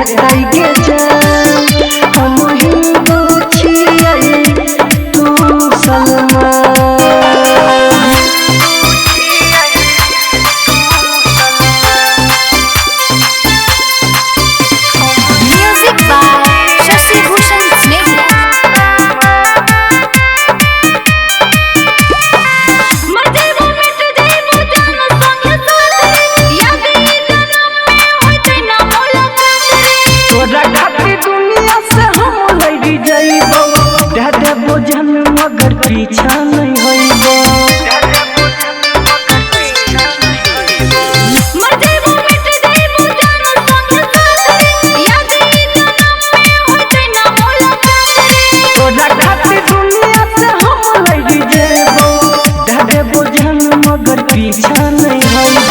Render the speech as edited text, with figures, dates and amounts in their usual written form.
हटाई के जान हम हिंदू छियै तू सलमान। म्यूजिक बाय शशि भूषण स्नेही। तोरा खातिर दुनिया से हम लड़ जाइबो दे देबो जन मगर पीछा नहीं होइबो। तोरा खातिर दुनिया से हम लड़ जाइबो दे देबो जन मगर पीछा नहीं होइबो।